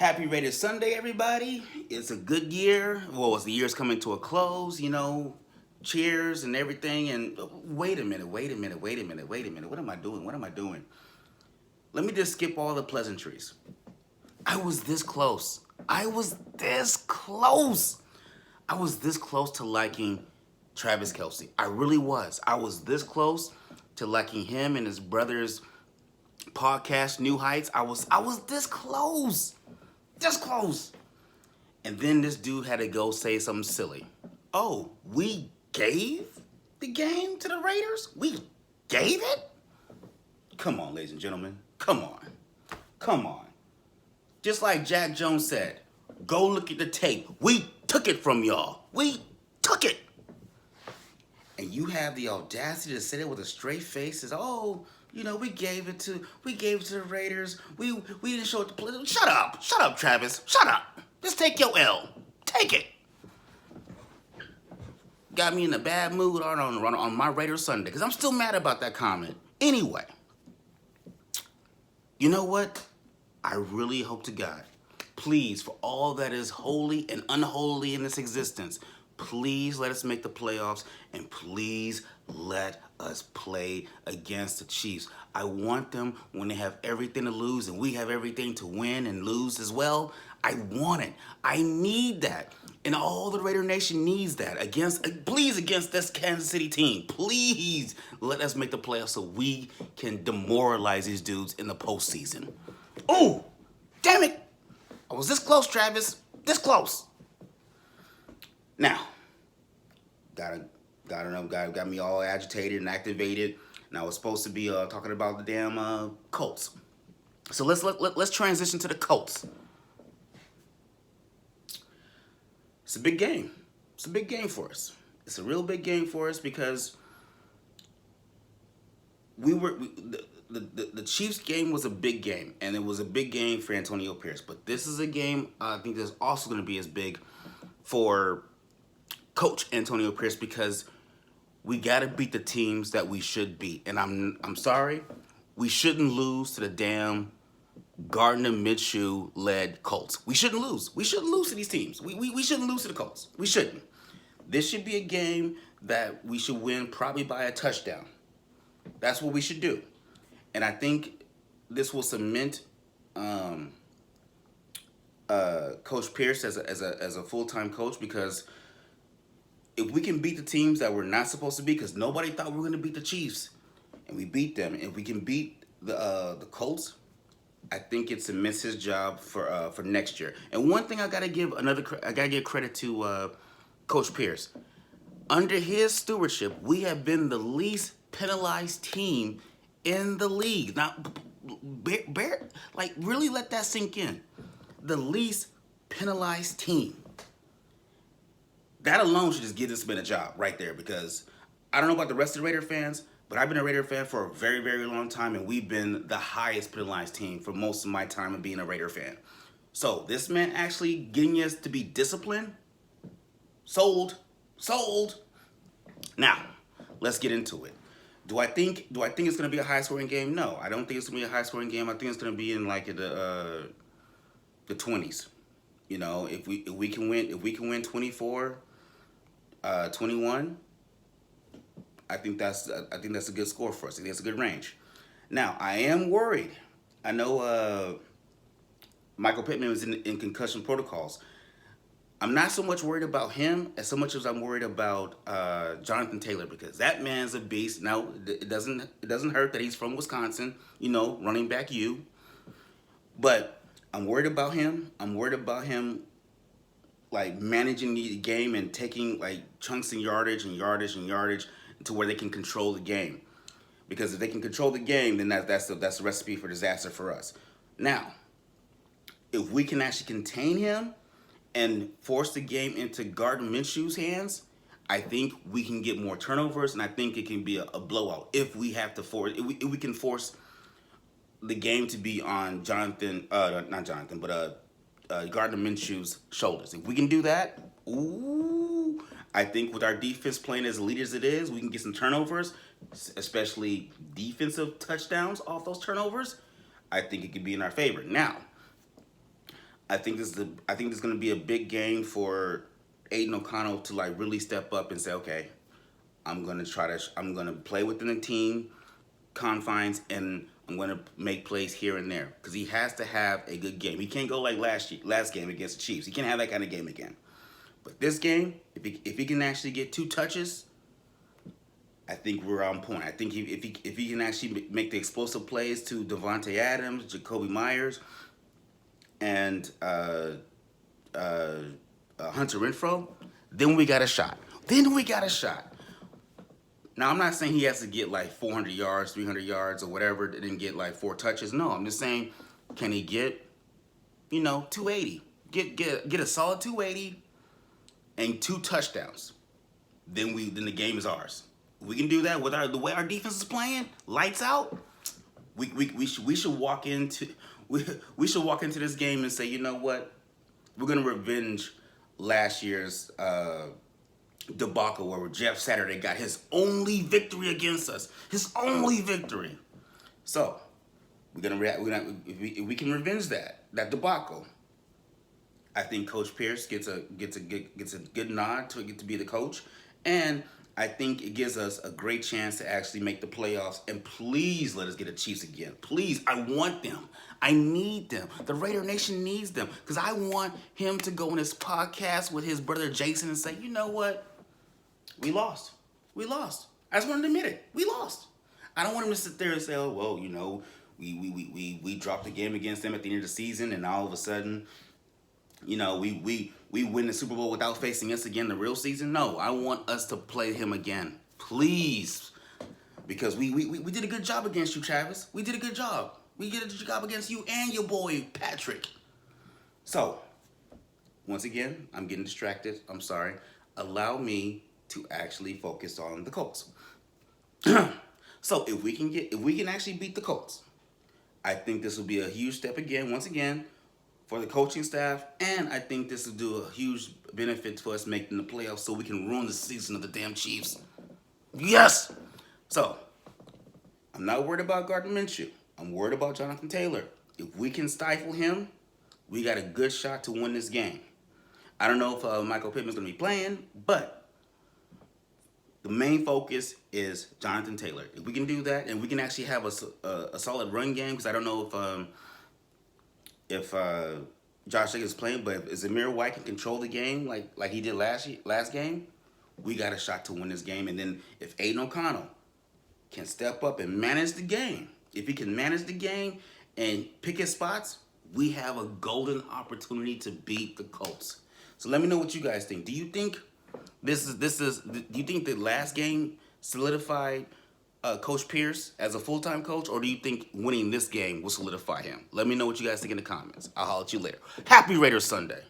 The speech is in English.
Happy Rated Sunday, everybody. It's a good year. Well, as the year's coming to a close, cheers and everything. And wait a minute, wait a minute, wait a minute, wait a minute. What am I doing? What am I doing? Let me just skip all the pleasantries. I was this close. I was this close. I was this close to liking Travis Kelce. I really was. I was this close to liking him and his brother's podcast, New Heights. I was this close. This close. And then this dude had to go say something silly. Oh, we gave the game to the Raiders? We gave it? Come on, ladies and gentlemen. Come on. Come on. Just like Jack Jones said, go look at the tape. We took it from y'all. We took it. And you have the audacity to say that with a straight face. Says, oh, we gave it to the Raiders. We didn't show it to play. Shut up, Travis. Shut up. Just take your L. Take it. Got me in a bad mood on my Raiders Sunday because I'm still mad about that comment. Anyway, you know what? I really hope to God, please, for all that is holy and unholy in this existence, please let us make the playoffs, and please let us play against the Chiefs. I want them when they have everything to lose and we have everything to win and lose as well. I want it. I need that. And all the Raider Nation needs that. Please, against this Kansas City team, please let us make the playoffs so we can demoralize these dudes in the postseason. Oh, damn it. I was this close, Travis. This close. Now, got me all agitated and activated, and I was supposed to be talking about the damn Colts. So let's transition to the Colts. It's a big game. It's a big game for us. It's a real big game for us because the Chiefs game was a big game, and it was a big game for Antonio Pierce. But this is a game I think that's also going to be as big for Coach Antonio Pierce because we got to beat the teams that we should beat. And I'm sorry, we shouldn't lose to the damn Gardner Minshew led Colts. We shouldn't lose. We shouldn't lose to these teams. We shouldn't lose to the Colts. We shouldn't. This should be a game that we should win probably by a touchdown. That's what we should do. And I think this will cement Coach Pierce as a full-time coach, because if we can beat the teams that we're not supposed to beat, because nobody thought we were going to beat the Chiefs, and we beat them, if we can beat the Colts, I think it cements his job for next year. And one thing I gotta give credit to Coach Pierce. Under his stewardship, we have been the least penalized team in the league. Now, really let that sink in. The least penalized team. That alone should just give this man a job right there, because I don't know about the rest of the Raider fans, but I've been a Raider fan for a very, very long time, and we've been the highest penalized team for most of my time of being a Raider fan. So this man actually getting us to be disciplined, sold. Now, let's get into it. Do I think it's going to be a high-scoring game? No, I don't think it's going to be a high-scoring game. I think it's going to be in like the 20s. If we can win 24, 21. I think that's a good score for us. I think that's a good range. Now, I am worried. I know Michael Pittman was in concussion protocols. I'm not so much worried about him as so much as I'm worried about Jonathan Taylor, because that man's a beast. Now, it doesn't hurt that he's from Wisconsin, running back you. But I'm worried about him. I'm worried about him like managing the game and taking like chunks and yardage to where they can control the game. Because if they can control the game, then that's a recipe for disaster for us. Now, if we can actually contain him and force the game into Gardner Minshew's hands, I think we can get more turnovers, and I think it can be a blowout if we have to if we can force the game to be on Gardner Minshew's shoulders. If we can do that, I think with our defense playing as elite as it is, we can get some turnovers, especially defensive touchdowns off those turnovers. I think it could be in our favor. Now, I think this is going to be a big game for Aiden O'Connell to like really step up and say, okay, I'm gonna play within the team confines, and I'm gonna make plays here and there because he has to have a good game. He can't go like last game against the Chiefs. He can't have that kind of game again. But this game, if he can actually get 2 touches, I think we're on point. I think if he can actually make the explosive plays to Devontae Adams, Jacoby Myers, and Hunter Renfro, then we got a shot. Then we got a shot. Now, I'm not saying he has to get like 400 yards, 300 yards, or whatever, and get like 4 touches. No, I'm just saying, can he get, 280? Get a solid 280 and 2 touchdowns. Then the game is ours. We can do that with the way our defense is playing, lights out. We should walk into this game and say, you know what, we're gonna revenge last year's debacle where Jeff Saturday got his only victory against us, his only victory. So we're gonna react. If we can revenge that debacle, I think Coach Pierce gets a good nod to get to be the coach, and I think it gives us a great chance to actually make the playoffs. And please let us get the Chiefs again. Please, I want them. I need them. The Raider Nation needs them because I want him to go on his podcast with his brother Jason and say, you know what? We lost. We lost. I just want to admit it. We lost. I don't want him to sit there and say, oh, well, we dropped the game against them at the end of the season, and all of a sudden, we win the Super Bowl without facing us again the real season. No, I want us to play him again. Please. Because we did a good job against you, Travis. We did a good job. We did a good job against you and your boy, Patrick. So, once again, I'm getting distracted. I'm sorry. Allow me to actually focus on the Colts. So, if we can actually beat the Colts, I think this will be a huge step once again, for the coaching staff, and I think this will do a huge benefit to us making the playoffs so we can ruin the season of the damn Chiefs. Yes! So, I'm not worried about Gardner Minshew. I'm worried about Jonathan Taylor. If we can stifle him, we got a good shot to win this game. I don't know if Michael Pittman's going to be playing, but the main focus is Jonathan Taylor. If we can do that, and we can actually have a solid run game, because I don't know if Josh Jacobs is playing, but if Zamir White can control the game like he did last game, we got a shot to win this game. And then if Aiden O'Connell can step up and manage the game, if he can manage the game and pick his spots, we have a golden opportunity to beat the Colts. So let me know what you guys think. Do you think do you think the last game solidified Coach Pierce as a full-time coach, or do you think winning this game will solidify him? Let me know what you guys think in the comments. I'll holler at you later. Happy Raiders Sunday.